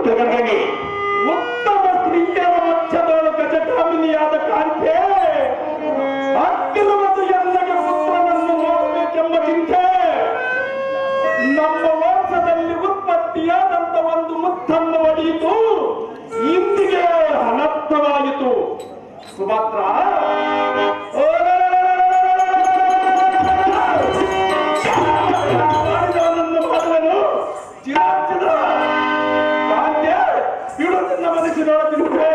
ಪುತ್ರಗಳಿಗೆ ಉತ್ತಮ ಸ್ತ್ರೀಯರ ಮಧ್ಯದೊಳು ಗಜಕಾಮಿನಿಯಾದ ಕಾಂತೆ ಅಕ್ಕಿರುವುದು ಎಲ್ಲಗೆ ಪುತ್ರನನ್ನು ನೋಡಬೇಕೆಂಬ ಚಿಂತೆ ನಮ್ಮ ವಂಶದಲ್ಲಿ ಉತ್ಪತ್ತಿಯಾದಂತ ಒಂದು ಮುತ್ತನ್ನು ಒಡೆಯಿತು. ಇಂದಿಗೆ ಅನರ್ಥವಾಯಿತು. ಸುಭದ್ರ ಮಾಡುವನು ಚಿರಾಚಿರ ಕಾಂತೆ ಇಡು ನಿನ್ನ ಮನಸ್ಸಿನೊಳಗಿರುತ್ತೇ.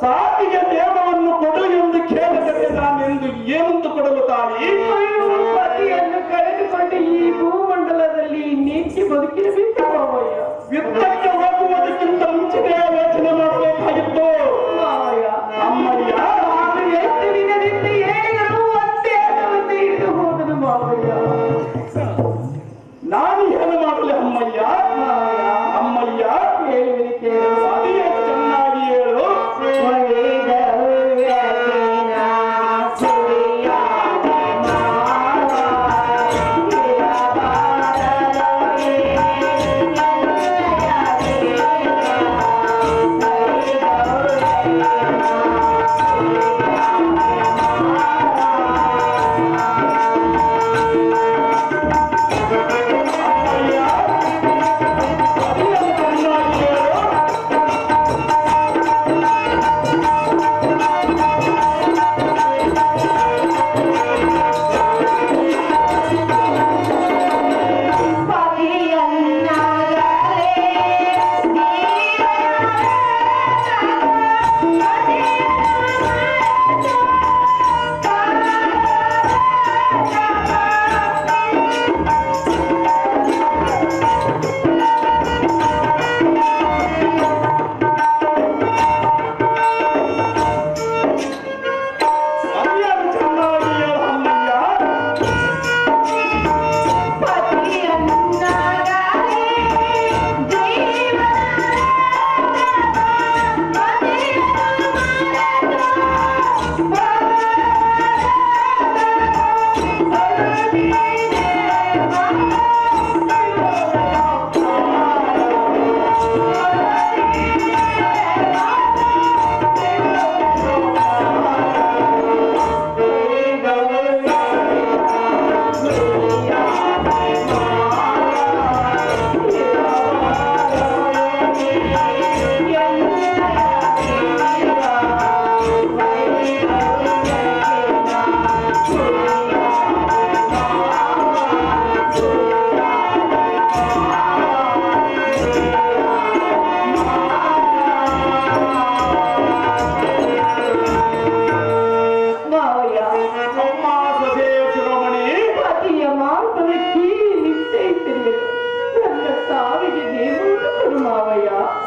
ಸಾವಿಗೆ ನೇಮವನ್ನು ಕೊಡು ಎಂದು ಕೇಳಿದರೆ ನಾನೆಂದು ಏನಂದು ಕೊಡಲು ತಾಯಿ? ಪತಿಯನ್ನು ಕಳೆದುಕೊಂಡು ಈ ಭೂಮಂಡಲದಲ್ಲಿ ನೀತಿ ಬದುಕಿರಬೇಕು ಮಾವಯ್ಯ. ಯುದ್ಧಕ್ಕೆ ಹೋಗುವುದಕ್ಕಿಂತ ಮುಂಚೆನೇ ಯೋಚನೆ ಮಾಡಬೇಕಾಗಿತ್ತು ಅಮ್ಮಯ್ಯ. ಎಷ್ಟು ದಿನದಿಂದ ಹೇಳಿದರು ಒಂದೇ ಹಣವನ್ನು ಹಿಡಿದು ಹೋದನು ಮಾವಯ್ಯ. ನಾನು ಏನು ಮಾಡಲಿ ಅಮ್ಮಯ್ಯ? ಅಮ್ಮಯ್ಯ ಹೇಳುವಿರಿ ಕೇಳು. ಅದೇ ಚೆನ್ನಾಗಿ ಹೇಳು.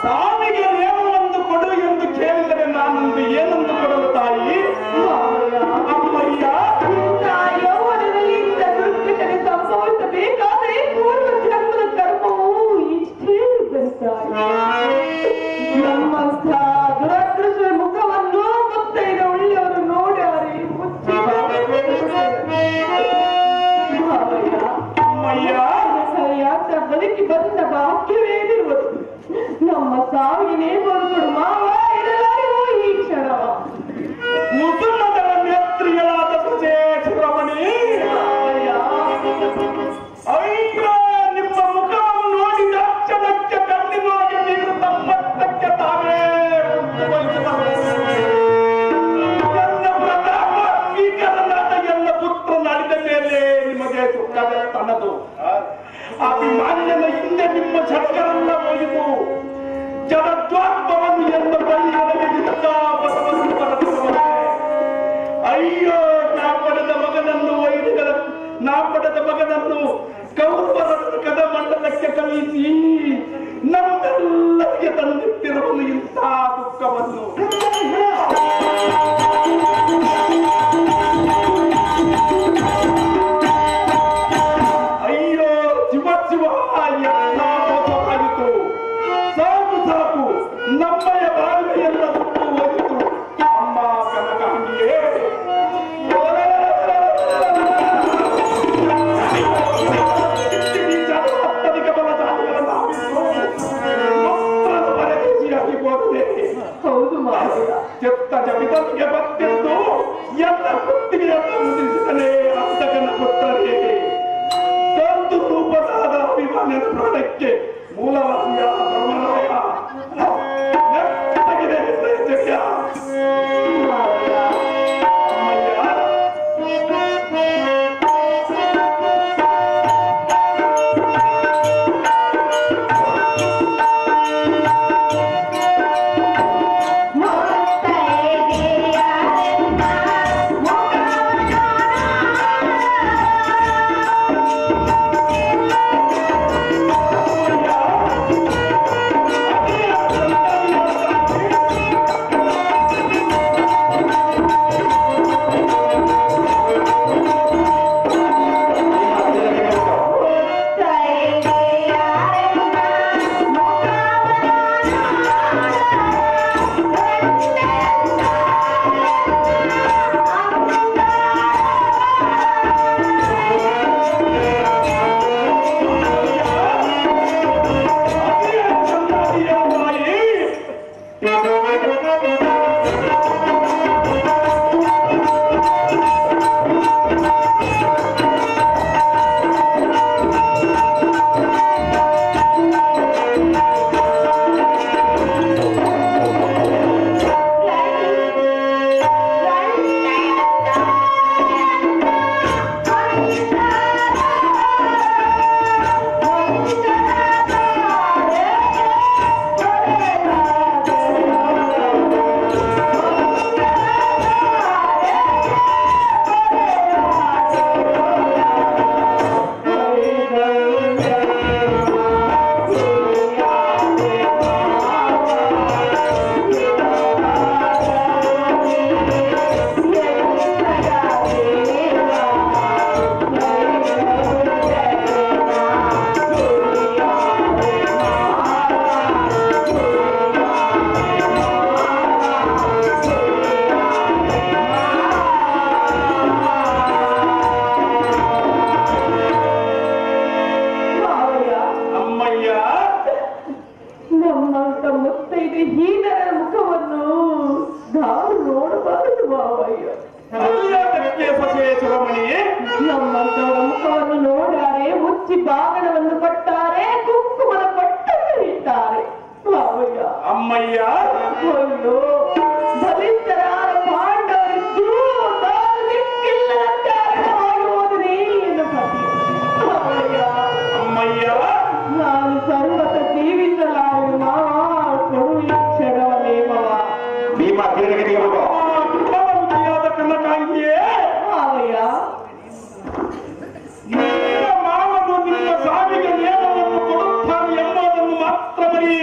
ಸಾವಿಗೆ ನೇಮವನ್ನು ಕೊಡು ಎಂದು ಕೇಳಿದರೆ ನಾನೊಂದು ಏನೊಂದು ಕೊಡಲು ತಾಯಿ? ಅಮ್ಮಯ್ಯ ಯೌವನದಲ್ಲಿ ಇಂಥ ದುರ್ಘಟನೆ ಸಂಭವಿಸಬೇಕಾದರೆ ಪೂರ್ವ ಜನ್ಮದ ಕರ್ಮವು ಇಷ್ಟೇ ನಮ್ಮಂಥ ದುರದೃಷ್ಟ ಮುಖವನ್ನು ಮುತ್ತೈದ ಒಳ್ಳೆಯವರು ನೋಡ್ಯಾರೆ ಮುಚ್ಚಿ ಸರಿಯಾದ ಬದುಕಿ ಬಂದ ಭಾಗ್ಯವೇನಿರುವುದು. ನಮ್ಮ ಸಾವಿಗೆ ನೇಮವನ್ನು ಮಾವ ಇರಲಾರಿಗೂ ಈ ಕ್ಷಣವ ಮುಸುಮದರ ನೇತ್ರಿಗಳಾದ ಸುರಮಣಿ ನಿಮ್ಮ ಮುಖವನ್ನು ನೋಡಿದ ಕ್ಷಣಕ್ಕೆ ಕಣ್ಣಿನೊಳಗೆ ನೀರು ತಮ್ಮತ್ತಕ್ಕೆ ತಾವೇ ಎಲ್ಲ ಪ್ರತಾಪ ಸ್ವೀಕರಣದ ಎಲ್ಲ ಪುತ್ರ ನಡೆದ ಮೇಲೆ ನಿಮಗೆ ಸುಖವೇ ತನ್ನದು. ಅಭಿಮಾನ್ಯನ ಹಿಂದೆ ನಿಮ್ಮ ಷಡ್ಗರನ್ನ ಹೋಗಿತು. ಜಡದ್ವಾತ್ಮವನ್ನು ಎಂದ ಬಳಿಯೊಳಗೆ ಅಯ್ಯೋ ನಾ ಪಡೆದ ಮಗನನ್ನು ಕೌರವರ ಕದ ಮಂಡಲಕ್ಕೆ ಕಳುಹಿಸಿ ನಮ್ಮೆಲ್ಲರಿಗೆ ತಂದಿಟ್ಟ ದುಃಖವನ್ನು. ಅಯ್ಯೋ ಶಿವ ಶಿವ, ಎಲ್ಲ ಮೋಸವಾಯಿತು. ಸಾಕು ಸಾಕು, ನಮ್ಮಯ ಬಾಳ್ವೆಯೆಲ್ಲ ಸುಟ್ಟು ಹೋಯಿತು. ಅಮ್ಮ ಕನಕಾಂಗಿಯೇ, ಹೌದು ಮಾವಯ್ಯ. ಚೆತ್ತ ಜಪಿತನಿಗೆ ಬತ್ತಿದ್ದು ಎಲ್ಲ ಕುತ್ತಿಗೆಯನ್ನು ಮುಗಿಸಿದನೇ ಅಂತಕನ ಪುತ್ರನೇ. ತಂದು ರೂಪದಾದ ಅಭಿಮಾನ ಪ್ರಾಣಕ್ಕೆ ಮೂಲವಾಸಿಯಾದ ಧರ್ಮರಾಯ ನೆಟ್ಟಗಿದೆ ಜಯ. ನಮ್ಮಂತ ಮುತ್ತೈದೆ ಹೀನರ ಮುಖವನ್ನು ನಾವು ನೋಡಬಾರದು ಮಾವಯ್ಯ. ನಮ್ಮಂತವರ ಮುಖವನ್ನು ನೋಡಾರೆ, ಮುಚ್ಚಿ ಬಾಗಣವನ್ನು ಕೊಟ್ಟಾರೆ, ಕುಂಕುಮದ ಪಟ್ಟನ್ನು ಇಟ್ಟಾರೆ ಮಾವಯ್ಯ. ಅಮ್ಮಯ್ಯ, ಒಂದು ಬಲಿಷ್ಠರಾದ ಪಾಂಡವರಿದ್ದು ತಾನು ದಿಕ್ಕಿಲ್ಲದಂತೆ ಹೋದನೇ ಎಂದು ಪತಿ ಮಾವಯ್ಯ. ಅಮ್ಮಯ್ಯ, ನಾನು ಸರ್ವತ ಜೀವಿಸಲಾರೆ ಮಾವ, ಕೊಡು ಈ ಕ್ಷಣವೇ ಮಾವ. ಭೀಮ ತಿರುಗನಿಗೆ ಹೋಗೋ. ಕನಕಾಂಗಿಯೇ ಮಾವಯ್ಯ, ನಿನ್ನ ಮಾವನು ನಿನ್ನ ಸಾವಿಗೆ ನೇಮವನ್ನು ಕೊಡುತ್ತಾನೆ ಎಂಬುದನ್ನು ಮಾತ್ರ ಮರಿ.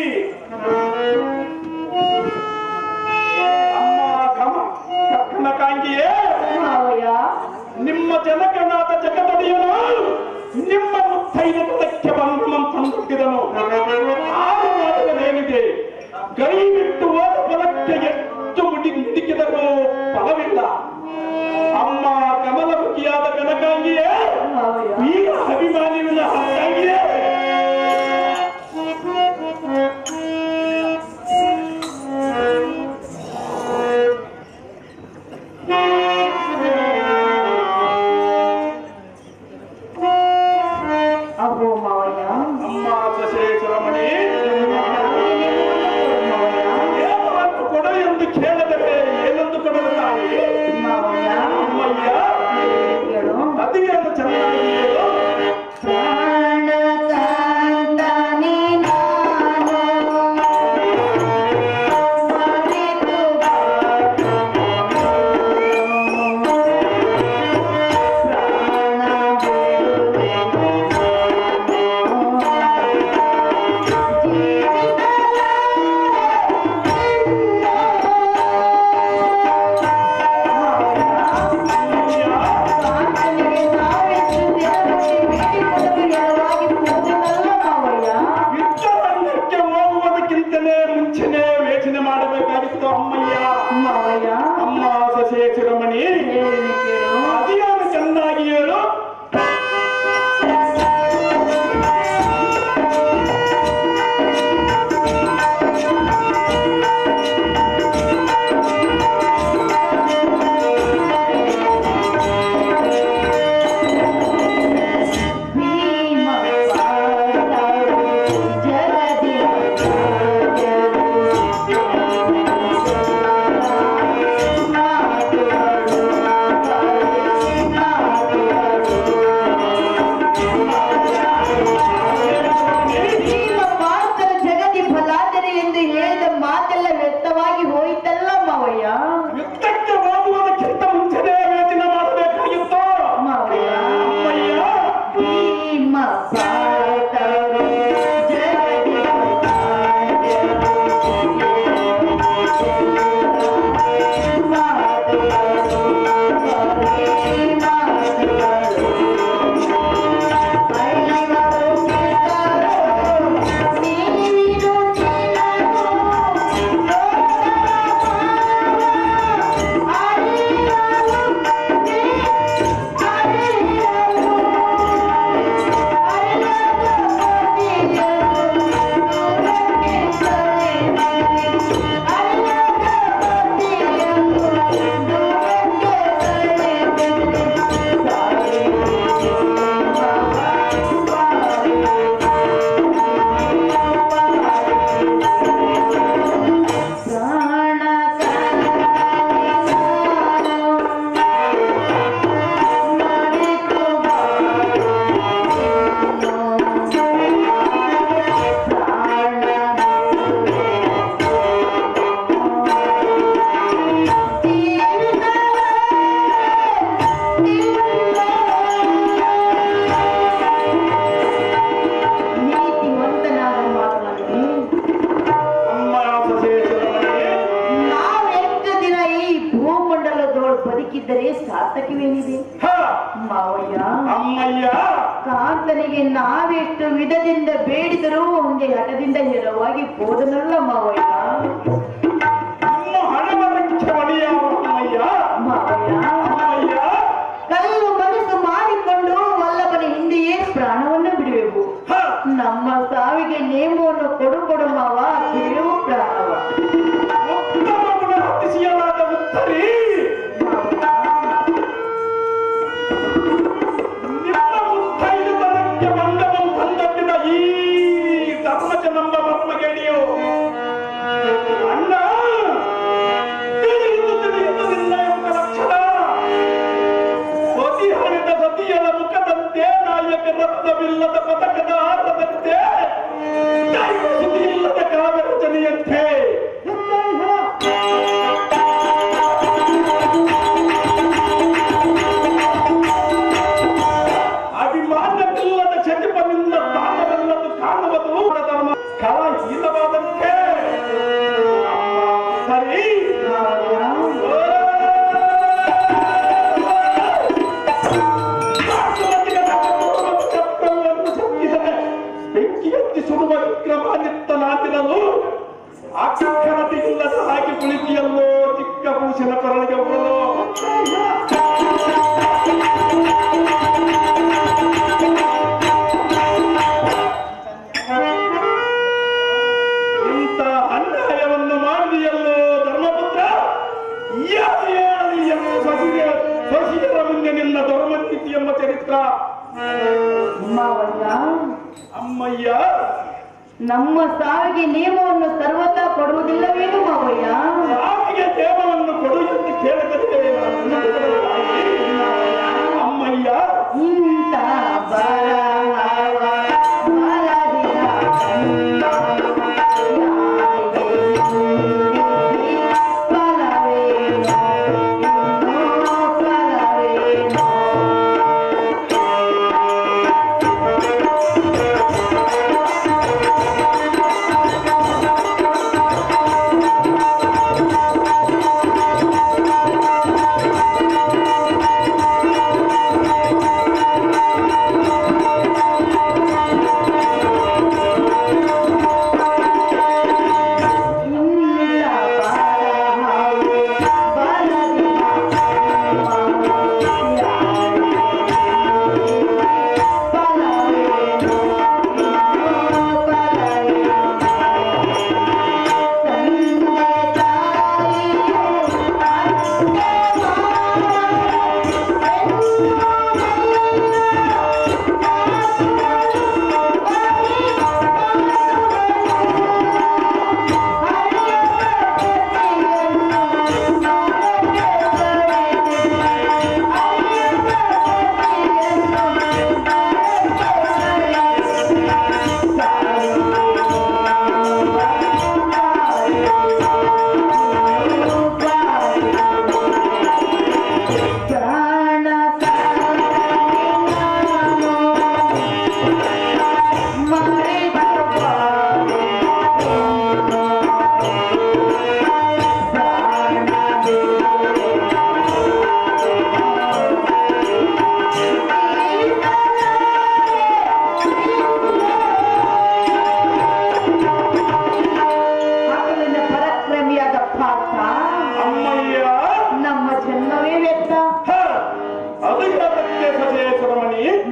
ಯೋಚನೆ ಮಾಡಬೇಕಾಗಿತ್ತು ಅಮ್ಮಯ್ಯ. ಮಾವಯ್ಯ ಅಮ್ಮ ಸೊಸೆ ಚಿರಮಣಿ ಹೇಳಿ ಕೇಳು. ಅದೇನು ಚೆನ್ನಾಗಿ ಹೇಳು. ಯುದ್ಧಕ್ಕೆ ಹೋಗುವುದಕ್ಕಿಂತ ಮುಂಚೆನೇ ಯೋಚನೆ ಮಾಡಬೇಕಾಗಿತ್ತು ಅಮ್ಮಯ್ಯ. ಬದುಕಿದ್ದರೆ ಸಾರ್ಥಕವೇನಿದೆ ಮಾವಯ್ಯ. ಅಮ್ಮಯ್ಯ ಕಾಂತನಿಗೆ ನಾವೆಷ್ಟು ವಿಧದಿಂದ ಬೇಡಿದರೂ ಹಂಗೆ ಹಠದಿಂದ ಹೇರವಾಗಿ ಬೋಧನಲ್ಲ ಮಾವಯ್ಯ. ನಿಮ್ಮ ಹಣವರಕ್ಕೆ ಒಡೆಯಾವ ಅಮ್ಮಯ್ಯ. ಮಾವಯ್ಯ ಅಮ್ಮಯ್ಯ ಕಲ್ಲು ಮನಸ್ಸು ಮಾಡಿಕೊಂಡು ವಲ್ಲಭನ ಹಿಂದೆಯೇ ಪ್ರಾಣವನ್ನು ಬಿಡಬೇಕು. ನಮ್ಮ ಸಾವಿಗೆ ನೇಮವನ್ನು ಕೊಡು ಮಾವ, ಬಿಡುವ ಪ್ರಾಣವ. ಉತ್ತಮ ಗುಣ ಹತ್ತಿಸಿಯಲಾದ ಉತ್ತರಿ ನಿಮ್ಮ ಮುತ್ತೈದುತನಕ್ಕೆ ಮಂಗವನ್ನು ತಂದಟ್ಟಿದ ಈ ಧರ್ಮಜನೆಂಬ ಮರ್ಮಗೇಡಿಯು ಅಣ್ಣ ತಿಳಿಯುವುದು ನಿನ್ನ ಎಂಬ ಲಕ್ಷಣ. ಸತಿ ಹರಿದ ಸತಿಯರ ಮುಖದಂತೆ, ನಾಯಕ ರತ್ನವಿಲ್ಲದ ಪದಕದ ಆಟದಂತೆ, ದೈವ ಸುದ್ದಿಯಿಲ್ಲದ ಕಾವ್ಯ ರಚನೆಯಂತೆ ಅಭಿಮಾನವಿಲ್ಲದ ಚಟಿಪನಿಂದ ತಾನವೆಲ್ಲದು ಕಾಣುವುದು ಧರ್ಮ ಕಳಹೀನವಾದಂತೆ. ಸರಿ ಬೆಂಕಿ ಎತ್ತಿ ಸುಡುವ ವಿಕ್ರಮಾದಿತ್ತನಾದಿರಲು ಅಕ್ಷರತೆ ಇಲ್ಲದ ಹಾಗೆ ಕುಳಿತಿಯಲ್ಲೋ ಚಿಕ್ಕ ಪೂಷಣ ಕೊರಳಿಗೆ ಬರಲು. ಇಂಥ ಅನ್ಯಾಯವನ್ನು ಮಾಡಿದೆಯಲ್ಲೋ ಧರ್ಮಪುತ್ರ. ಸೊಸಿಯರ ಮುಂದೆ ನಿನ್ನ ಧರ್ಮನೀತಿ ಎಂಬ ಚರಿತ್ರ. ಮಾವಯ್ಯ ಅಮ್ಮಯ್ಯ ನಮ್ಮ ಸಾವಿಗೆ ನೇಮವನ್ನು ಸರ್ವತಾ ಕೊಡುವುದಿಲ್ಲವೇನು ಮಾವಯ್ಯ? ಸಾವಿಗೆ ದೇವವನ್ನು ಕೊಡು ಎಂದು ಕೇಳಿದರೆ ಅಮ್ಮಯ್ಯ ಇಂಥ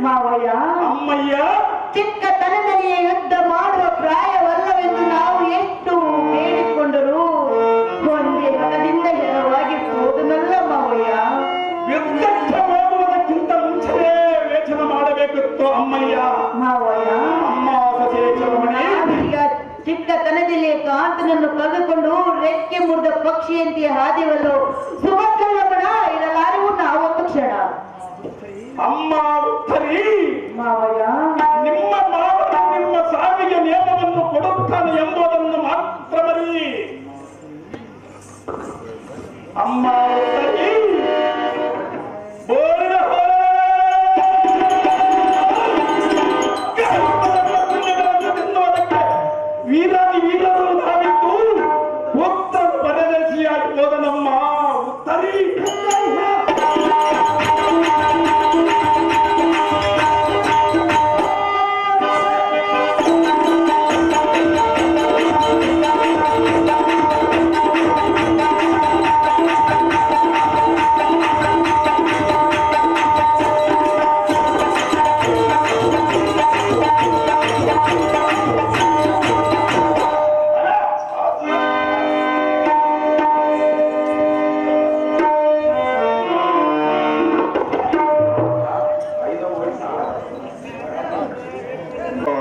ಮಾವಯ್ಯ ಅಮ್ಮಯ್ಯ ಚಿಕ್ಕತನದಲ್ಲಿಯೇ ಯುದ್ಧ ಮಾಡುವ ಪ್ರಾಯವಲ್ಲವೆಂದು ನಾವು ಎಷ್ಟು ಬೇಡಿಕೊಂಡರೂ ಒಂದೇ ಮನದಿಂದ ಹೆಣವಾಗಿ ಹೋದನಲ್ಲ ಮಾವಯ್ಯ. ಯುದ್ಧಕ್ಕೆ ಹೋಗುವುದಕ್ಕಿಂತ ಮುಂಚೆಯೇ ವೇಚನ ಮಾಡಬೇಕಿತ್ತು ಅಮ್ಮಯ್ಯ. ಮಾವಯ್ಯ ಅಮ್ಮ ಸೊಸೆ ಚಲಮಣಿ ನಾವೀಗ ಚಿಕ್ಕತನದಲ್ಲಿ ಕಾಂತನನ್ನು ಕಳೆದುಕೊಂಡು ರೆಕ್ಕೆ ಮುರಿದ ಪಕ್ಷಿಯಂತೆ ಹಾದಿವಲ್ಲೋ ಸುಭದ್ರಮಣ ಇರಲಾರೆವು ನಾವೊಂದು ಕ್ಷಣ. ಅಮ್ಮ ಉತ್ತರಿ ಮಾವಯ್ಯ ನಿಮ್ಮ ಮಾವನ ನಿಮ್ಮ ಸಾವಿಗೆ ನಿಯಮವನ್ನು ಕೊಡುತ್ತಾನೆ ಎಂಬುದನ್ನು ಮಾತ್ರ ಮರಿ. ಅಮ್ಮ ಉತ್ತರಿ ಬೋರಿನ ತಿನ್ನುವುದಕ್ಕೆ ವೀರಾದಿ ವೀರರು ನಾವಿದ್ದು ಉತ್ತರ ಪರದೇಶಿಯಾಗಿ ಹೋದನಮ್ಮ ಉತ್ತರಿ.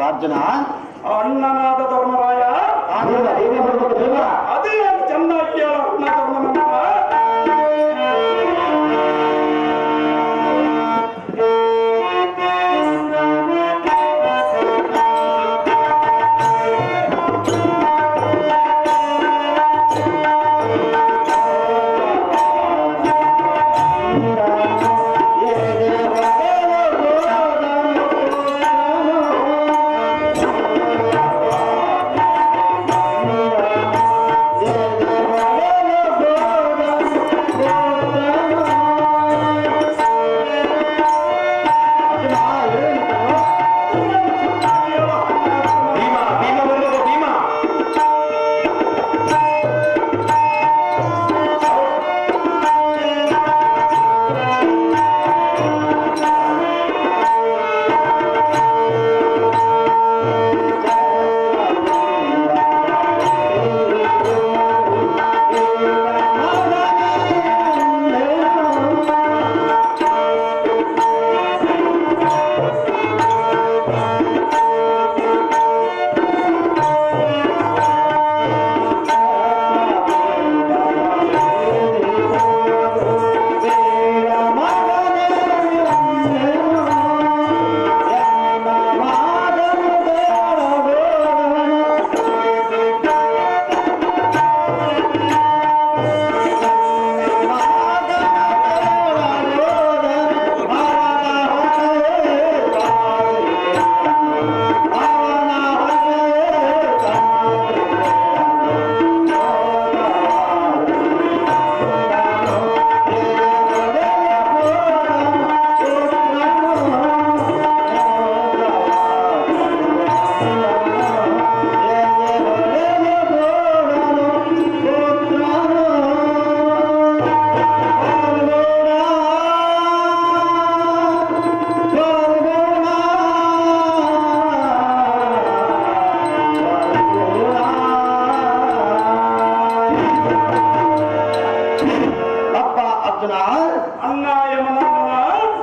ಅರ್ಜುನ ಅಣ್ಣನಾದ ಧರ್ಮರಾಯ ಅದೇ ಚೆನ್ನಾಗಿ ಹೇಳ ಅಣ್ಣ ಧರ್ಮನಂದ.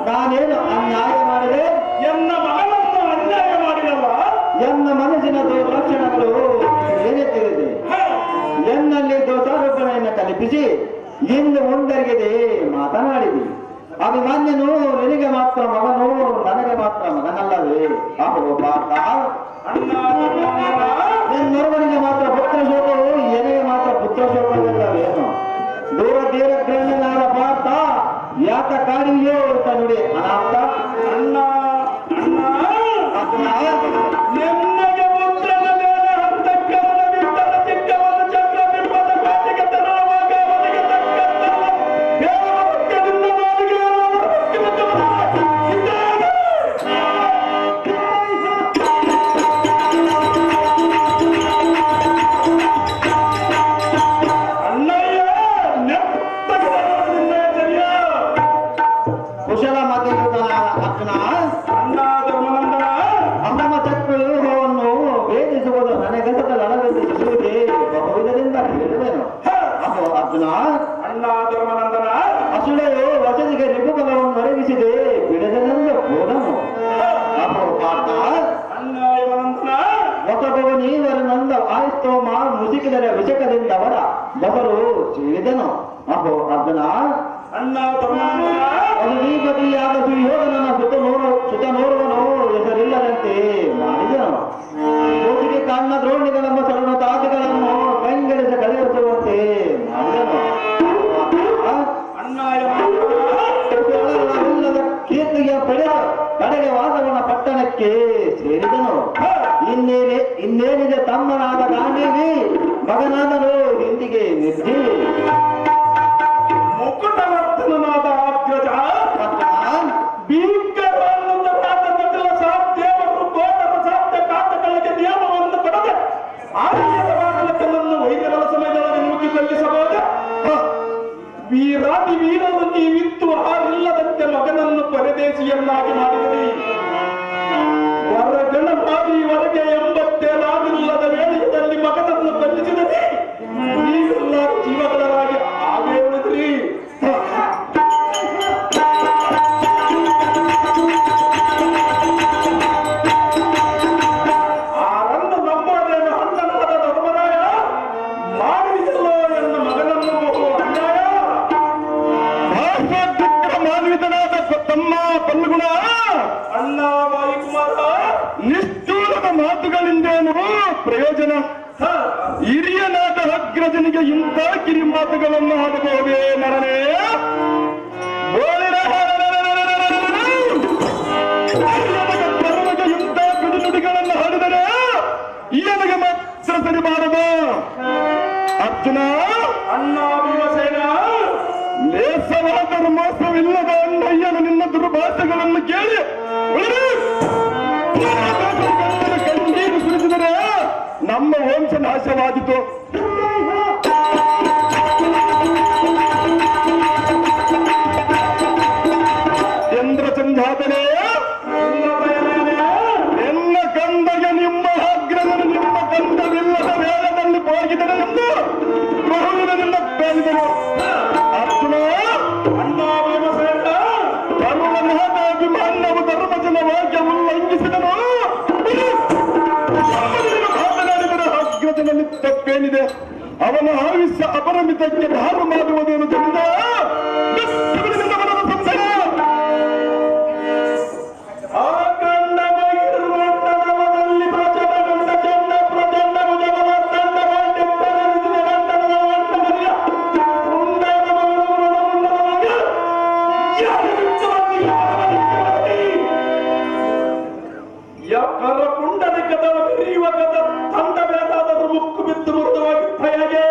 ನಾನೇನು ಅನ್ಯಾಯ ಮಾಡಿದೆ? ಎನ್ನ ಮಗನನ್ನು ಅನ್ಯಾಯ ಮಾಡಿದವ ಎನ್ನ ಮನಸ್ಸಿನ ದುರ್ಲಕ್ಷಣಗಳು ಏನೇ ತಿಳಿದೆ. ಎನ್ನಲ್ಲಿ ದೋಷಾರೋಪಣೆಯನ್ನು ಕಲ್ಪಿಸಿ ಇಂದು ಮುಂದರಿಗಿದೆ ಮಾತನಾಡಿದೆ. ಅಭಿಮಾನ್ಯನು ನಿನಗೆ ಮಾತ್ರ ಮಗನು, ನನಗೆ ಮಾತ್ರ ಮಗನಲ್ಲವೇ? ಅಹೋ ಪಾರ್ಥ, ನಿನ್ನೊರ್ವನಿಗೆ ಮಾತ್ರ ಪುತ್ರ ಶೋಕವು, ಎನೆಗೆ ಮಾತ್ರ ಪುತ್ರ ಶೋಕವಿಲ್ಲವೇನು? ದೂರ ತೀರಗ್ರಹನಾದ ಪಾರ್ಥ, ಯಾತ ಕಾಡಿಯೋ ನುಡಿ ಅನಾಥ. ಅಣ್ಣ ಅಣ್ಣ ನಿನ್ನಗೆ ಪುತ್ರನ ಮೇಲೆ ಹಂತಕರಣ ಬಿಟ್ಟದ ಚಿಕ್ಕವನ ಚಕ್ರ ಬಿಂಬದ ಕಾಟಿಗೆ ತರುವಾಗ ಅವನಿಗೆ ತಕ್ಕಂತಲ್ಲ ದೇವರಕ್ಕೆ ನಿನ್ನ ಮಾಲಿಗೆ ಅರ್ಜುನ ಅಣ್ಣ ಧರ್ಮನಂದನ ಅಸುಳೆಯು ವಚನಿಗೆ ರಿಪುಬಲವನ್ನು ಒದಗಿಸಿದೆ ಬಿಡದನೆಂದ ಹೋದನು ಅಪೋ ಪಾರ್ಥ ಅಣ್ಣ ಯಮನಂದನ ಹೊಸಬವ ನೀವರ ನಂದ ಆಯ್ತೋಮ ಮುಸುಕಿದರೆ ವಿಷಕದಿಂದವರ ಬಸರು ಚೀಳಿದನು ಅಹೋ ಅರ್ಜುನ ಅಣ್ಣ ಧರ್ಮನಂದನ ಅಧಿಪತಿಯಾದ ಸುಯೋಧನನ ಸುತನೋರ್ವನು ಹೆಸರಿಲ್ಲದಂತೆ ಮಾಡಿದನು ಕೋಟಿಗೆ ಕಾರಣ ದ್ರೋಣಿಗಳೆಂಬ ಸರಣ ತಾತಿಗಳನ್ನು ಬೆಂಗಡಿಸ ಕಳೆಯಿಸುವಂತೆ ಮಾಡಿದನು ಅಣ್ಣ ಯಮನಂದನ ಕೀರ್ತಿಗೆ ಪಡೆದ ಕಡೆಗೆ ವಾಸವನ ಪಟ್ಟಣಕ್ಕೆ ಸೇರಿದನು ಇನ್ನೇನಿದೆ ತಮ್ಮನಾದ ಗಾಂಧೀವಿ ಮಗನಾದನು ಹಿಂದಿಗೆ ನಿರ್ಜಿ ಮುಕುಟವರ್ಧನನಾದ ಅಗ್ರಜ ಭೀಕರವಾದ ನಕಲ ಸಾಧ್ಯವರು ಕೋಟರ ಸಾಧ್ಯ ಕಾಟಗಳಿಗೆ ನಿಯಮವನ್ನು ಪಡೆದ ಆರ್ಯದ ಬಾಗಲಕನ್ನು ವೈದ್ಯರ ಸಮಯದೊಳಗೆ ನುಗ್ಗಿಕೊಳ್ಳಿಸಬಹುದ ವೀರಾದಿ ವೀರರು ನೀವಿತ್ತು ಹಾರಿಲ್ಲದಂತೆ ಮಗನನ್ನು ಪರದೇಶಿಯನ್ನಾಗಿ ಮಾಡಿದಿರಿ ಹೊರಗಣ ಬಾವಿಯವರೆಗೆ 87 ವೇಳೆಯಲ್ಲಿ ಮಗನನ್ನು ಬಂಧಿಸಿದರೆ ನೀವೆಲ್ಲ ಜೀವಗಳಾಗಿ ಹಾಗೆ ಉಳಿದ್ರಿ ಆರನ್ನು ನಮ್ಮದೇನು ಅಣ್ಣನಾದ ಧರ್ಮರಾಯ ಮಾಡುವುದಿಲ್ಲೋ ಎನ್ನ ಮಗನನ್ನು ಅನ್ಯಾಯ ಮಾನವಿತನಾದ ತಮ್ಮ ಪಲ್ಲುಗುಣ ಅಣ್ಣ ವಾಯುಕುಮಾರ ನಿಷ್ಠೂರದ ಮಾತುಗಳಿಂದೇನು ಪ್ರಯೋಜನ ಹಿರಿಯನಾದ ಅಗ್ರಜನಿಗೆ ಇಂಥ ಕಿರಿ ಮಾತುಗಳನ್ನು ಆಡಬಹುದೇ ನರನೇ ಪರಮಗೆ ಇಂಥ ನುಡಿಗಳನ್ನು ಹಾಡಿದರೆ ಈಯನಿಗೆ ಮಾತ್ರ ಸರಿ ಮಾಡದು ಅರ್ಜುನ ಅಣ್ಣ ಭೀಮಸೇನ ಲೇಸವಾದರೂ ಮೋಸವಿಲ್ಲದ ಅಣ್ಣಯ್ಯನು ನಿನ್ನ ದುರ್ಭಾಷೆಗಳನ್ನು ಕೇಳಿ ಕಣ್ಣೀರು ಸುರಿಸಿದರೆ ನಮ್ಮ ವಂಶ ನಾಶವಾದಿತು ಚಂದ್ರ ಚಂದಾತನೇ ಎನ್ನ ಕಂದಗೆ ನಿಮ್ಮ ಅಗ್ರಜನು ನಿಮ್ಮ ಕಂದವಿಲ್ಲದ ವೇಳದಲ್ಲಿ ಹೋಗಿದನು ಎಂದು ಬಹುವಿನಿಂದ ಬೇಡಿದನು ಅರ್ಜುನ ಅಣ್ಣ ಭೀಮಸೇನ ತರುಣನಾದ ಅಭಿಮಾನ್ಯವು ಧರ್ಮಜನ ವಾಕ್ಯ ಉಲ್ಲಂಘಿಸಿದನು ಮಾತನಾಡಿದರೆ ಅಗ್ರಜನಲ್ಲಿ ತಪ್ಪೇನಿದೆ ಅವನ ಆಯುಷ್ಯ ಅಪರಿಮಿತಕ್ಕೆ ಧಾರು ಮಾಡುವುದೇನು ಚಂದ ಪುಂಡರಿಕದ ಬಿರಿಯುವ ಕದ ತಂಡ ಬೇಕಾದರೂ ಮುಕ್ಕು ಬಿದ್ದು ಮುರಿದವಾಗಿ ಭಯಗೆ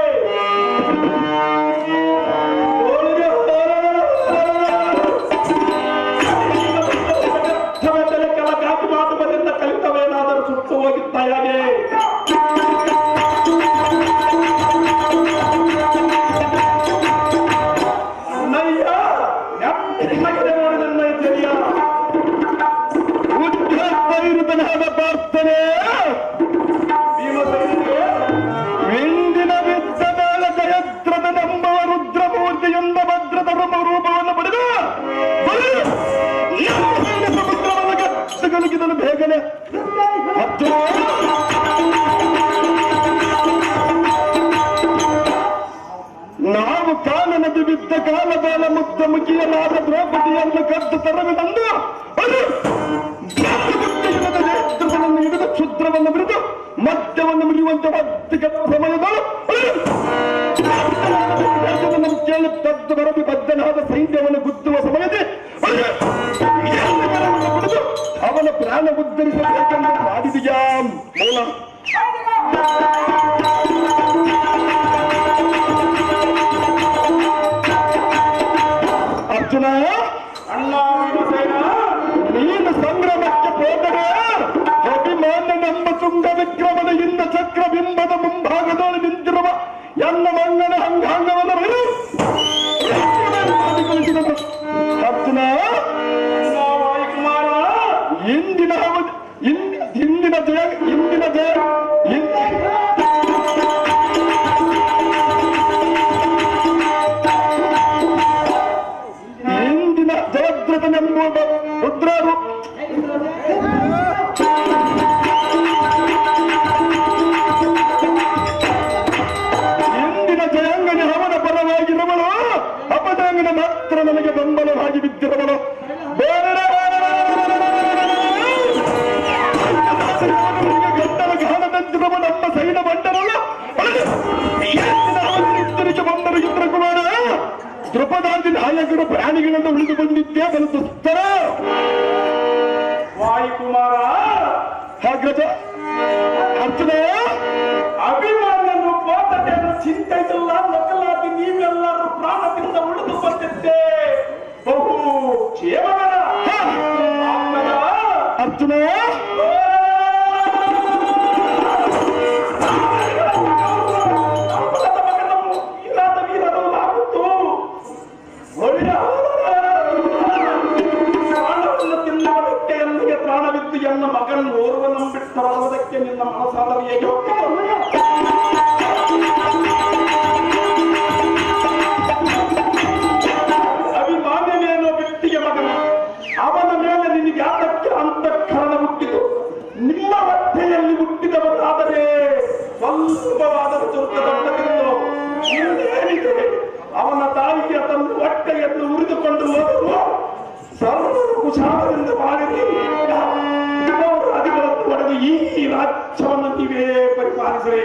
ಕೆಲ ಕಾಪಿ ಮಾತುಗಳಿಂದ ಕಲಿತವೇನಾದರೂ ಸುಟ್ಟು ಹೋಗಿದ್ದಾಯಾಗೆ ಅಣ್ಣಯ್ಯ ನಿಮಗೆ ನೋಡಿ ನನ್ನ ಇದ್ದೀಯ ಉದ್ಧತನಾದ ಪ್ರಾರ್ಥನೆ ಭೀಮಸೇನಿಗೆ ವಿಂದಿನ ವಿದ್ಯಮಾನ ಜಯದ್ರದ ನಂಬವ ರುದ್ರಮೂರ್ತಿ ಎಂಬ ಭದ್ರಧರ್ಮ ರೂಪವನ್ನು ಪಡೆದು ಸಮುದ್ರವನ್ನು ಗಟ್ಟಗಲುಗಿದನು ಬೇಗನೆ ಮತ್ತು ನಾವು ಕಾನನದಿ ಬಿದ್ದ ಕಾಲಬಾಲ ಮುಗ್ಧ ಮುಖಿಯಲಾದ ದ್ರೌಪದಿಯನ್ನು ಕದ್ದು ತರವಿದಂದು ನೇತೃತ್ವವನ್ನು ಹಿಡಿದು ಕ್ಷುದ್ರವನ್ನು ಬಿಡಿದು ಮದ್ಯವನ್ನು ಮುರಿಯುವಂತೆ ಮದ್ದಿಗೆ ಸಮಯದಳು ಕೇಳುತ್ತದ್ದು ಬರದಿ ಬದ್ಧನಾದ ಸೈನ್ಯವನ್ನು ಗುದ್ದುವ ಸಮಯದಲ್ಲಿ ಬಿಡಿದು ಅವನ ಪ್ರಾಣ ಉದ್ಧರಿಸಬೇಕೆಂದು ಮಾಡಿದೆಯಾ ಮೂಲ ಅರ್ಜುನ ಅಣ್ಣ ಭೀಮಸೇನ ನೀನು ಸಂಗ್ರಮಕ್ಕೆ ಹೋದರೆ ಅಭಿಮಾನನೆಂಬ ತುಂಗ ವಿಕ್ರಮನೆಯಿಂದ ಚಕ್ರಬಿಂಬದ ಮುಂಭಾಗದೊಳಗೆ ನಿಂತಿರುವ ಎನ್ನ ಮಣ್ಣನ ಅಂಗಾಂಗವನ್ನು ಕಳಿಸಿದನು ಅರ್ಜುನ ಅಣ್ಣ ವಾಯುಕುಮಾರ ಇಂದಿನ ಜಯ ಅರ್ಜುನ ಮಾತ್ರ ನನಗೆ ಬೆಂಬಲವಾಗಿ ಬಿದ್ದಿರವನು. ಬೇರೆ ಗಂಟಲ ಗಾನದಂತಿರುವ ನಮ್ಮ ಸೈನ ಬಂಡರಲ್ಲ ಹಿಂತಿರುಗಿ ಬಂದರು ಇಂದ್ರಕುಮಾರ. ದ್ರುಪದಾದಿ ನಾಯಕರು ಪ್ರಾಣಿಗಳನ್ನು ಉಳಿದು ಬಂದಿದ್ದೇ ಬಲು ದುಸ್ತರ. ವಾಯುಕುಮಾರ ಹಾಗದ ಅರ್ಜುನ ಅಭಿಮಾನನ್ನು ಪಾತತೆಯನ್ನು ಚಿಂತಿಸಲ್ಲ ನಕಲಾಗಿ ನೀವೆಲ್ಲರೂ ಪ್ರಾಣದಿಂದ ಉಳಿದು ಬಂದಿದ್ದೆ ಬಹು ಕ್ಷೇಮಕರ. ಅರ್ಜುನ ಪ್ರಾಣವಿದ್ದು ಎನ್ನ ಮಗನ್ ಓರ್ವನಂ ಬಿಟ್ಟರುವುದಕ್ಕೆ ನಿನ್ನ ಮನಸ್ಸಾದರೂ ಹೇಗೆ ಹೋಗ್ತದೆ? ಅಭಿಮಾನ್ಯನೇನೋ ವ್ಯಕ್ತಿಯ ಮಗನ, ಅವನ ಮೇಲೆ ನಿನಗೆ ಯಾತಕ್ಕೆ ಅಂತಃಕರಣ ಹುಟ್ಟಿತು? ನಿಮ್ಮ ಹೊಟ್ಟೆಯಲ್ಲಿ ಹುಟ್ಟಿದವರಾದರೆ ಸ್ವಲ್ಪವಾದ ಚುರುಕದೊಂದಿಗಿರುವುದು ಇನ್ನೇನಿದೆ? ಅವನ ತಾಯಿಗೆ ತನ್ನ ಹೊಟ್ಟೆಯನ್ನು ಉರಿದುಕೊಂಡು ಹೋದರು ಸರ್ವರು ಕುಶಾಲದಿಂದ ಮಾಡಿರಿ ಅಧಿಗಳನ್ನು ಪಡೆದು ಈ ರಾಜ್ಯವನ್ನು ನೀವೇ ಪರಿಪಾಲಿಸಿರಿ.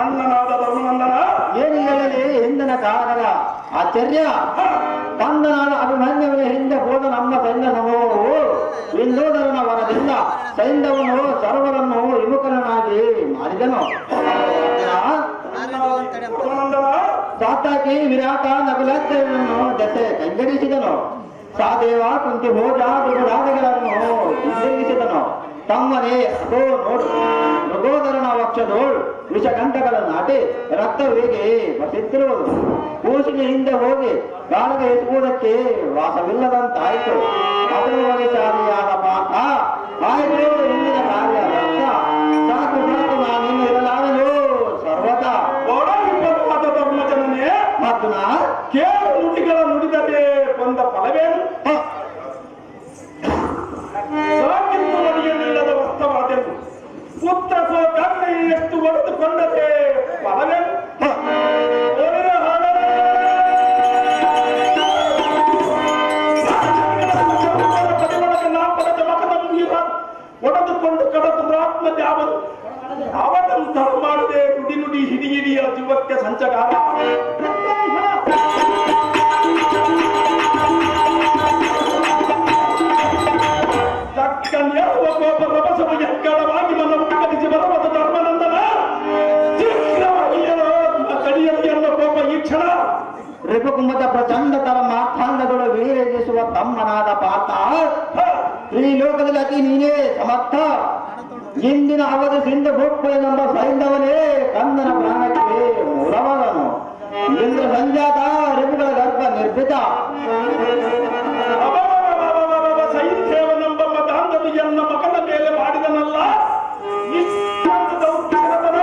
ಅಣ್ಣನಾದ ಧರ್ಮನಂದನ ಏನು ಹೇಳಲಿ ಹಿಂದಿನ ಕಾಲದ ಆಚಾರ್ಯ ತಂದನಾದ ಅಭಿಮನ್ಯುವಿನ ಹಿಂದೆ ಹೋದ ನಮ್ಮ ಸೈನ್ಯ ಸಮೂಹವು ವಿಲ್ಲೋದರನ ವರದಿಂದ ಸೈನ್ಯವನ್ನು ಸರ್ವರನ್ನು ವಿಮುಖನಾಗಿ ಮಾಡಿದನು. ಸಾತಾಕಿ ವಿರಾಟ ನಕುಲನ್ನು ದಸೆ ಕಂಗಡಿಸಿದನು. ಸಾದೇವ ಕುಂತಿ ಭೋಜ ದುರ್ಗಾದಿಗಳನ್ನು ಹಿಂದಿರುಗಿಸಿದನು. ತಮ್ಮನೇ ಅದೋ ನೋಡು ಮೃಗೋದರನ ವಕ್ಷದೋಳು ವಿಷಕಂಠಗಳನ್ನು ನಾಟಿ ರಕ್ತವೇಗೆ ಬಸಿತ್ತಿರುವುದು. ಕೂಸಿಗೆ ಹಿಂದೆ ಹೋಗಿ ಗಾಳಿಗೆ ಎಸುವುದಕ್ಕೆ ವಾಸವಿಲ್ಲದಂತಾಯಿತು. ಅದರೊಳಗೆ ಸಾರಿಯಾದ ಪಾಠ ಆಯಿತು ಹಿಂದಿನ ಕಾರ್ಯ ರಕ್ತ. ಸಾಕು ಸಾಕು ನಾನಿನ್ನು ಇರಲಾರನು ಸರ್ವತಾ. ಧರ್ಮಜನನೇ ಮತ್ತು ಕೇಳು ನುಡಿಗಳ ನುಡಿದರೆ ಬಂದ ಫಲವೇನು? ಸಾಕಿತ್ತು ಮಡಿಯಲ್ಲಿಲ್ಲದ ವಸ್ತವಾದೆನು ಪುತ್ರ ಕಣ್ಣೆ ಎಷ್ಟು ಒಡೆದುಕೊಂಡರೆ ಫಲವೇನು? ಒಡೆದುಕೊಂಡು ಕಡದು ಆತ್ಮದ್ಯಾವನು ಅವನಂತರ ಮಾಡದೆ ನುಡಿ ನುಡಿ ಹಿಡಿ ಹಿಡಿಯ ಜೀವಕ್ಕೆ ಸಂಚಕಾರ. ತಕ್ಕನ್ಯಾವ ಕೋಪ ರಭಸವ ಎಕ್ಕಡವಾಗಿ ಮನ ಉಪಕರಿಸಿ ಬರಬದ ಧರ್ಮನಂದನ ಶೀಘ್ರವಾಗಿ ತಡಿಯಲ್ಲಿ ಎನ್ನ ಕೋಪ ಈ ಕ್ಷಣ. ರಿಪುಕುಂಭದ ಪ್ರಚಂಡತರ ಮಾರ್ಥಾಂಗಗಳು ವೀರೇಜಿಸುವ ತಮ್ಮನಾದ ಪಾತ. ಈ ಲೋಕದಲ್ಲಿ ಅತಿ ನೀನೇ ಸಮರ್ಥ. ಇಂದಿನ ಅವಧಿ ಸಿಂಧು ಭೂಪನೆಂಬ ಸೈಂಧವನೇ ಕಂದನ ಪ್ರಾಣಕ್ಕೆ ಮೂಲವಾದನು. ಇಂದ್ರ ಸಂಜಾತ ರಿಪುಗಳ ಗರ್ಭ ನಿರ್ಭಿತ. ಸೈನ್ಯವನೆಂಬ ಮತಾಂಧನು ಎನ್ನ ಮಗನ ಮೇಲೆ ಮಾಡಿದನಲ್ಲ ಇಷ್ಟೊಂದು ದೌರ್ಜನ್ಯತನ.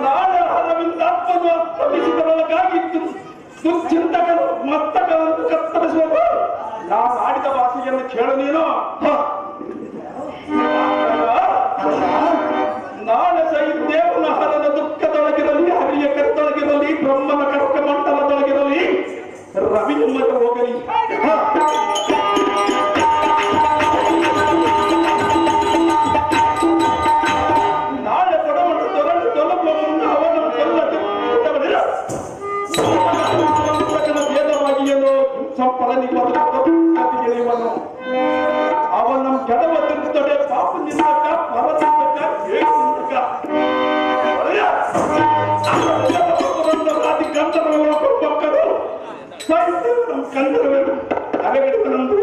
ನಾಳೆ ಹರವಿಂದಾತ್ಮನು ಅಸ್ತಮಿಸಿದರೊಳಗಾಗಿ ದುಶ್ಚಿಂತಕನು ಮಸ್ತಕವನ್ನು ಕತ್ತರಿಸುವುದು. ನಾನು ಆಡಿದ ಭಾಷೆಯನ್ನು ಕೇಳು ನೀನು. ನಾಳೆ ಸೈದೇವನ ಹರದ ದುಃಖದೊಳಗಿರಲಿ, ಹರಿಯ ಕರ್ತೊಳಗಿರಲಿ, ಬ್ರಹ್ಮನ ಕರ್ಕ ಮಂಡಲದೊಳಗಿರಲಿ, ರವಿಮಗ ಹೋಗಲಿ. ನಾಳೆ ಕೊಡವನ್ನು ತೊರಳು ತೊಲಗುವ ಮುನ್ನ ಅವನ ಎಲ್ಲ ಭೇದವಾಗಿ ಏನೋ ಸಂಪಳನಿವನು ಅವನ ಕೆಡವ ತಿರುತ್ತದೆ ಪಾಪ ನಿಂದಕ ಪರದಿಂದಕ ಹೇಗಿಂದಕ ಗಂಧರ್ವ ಮಕ್ಕಳು ಕಂದರವೇನು ಅರಗಡಿವನಂದು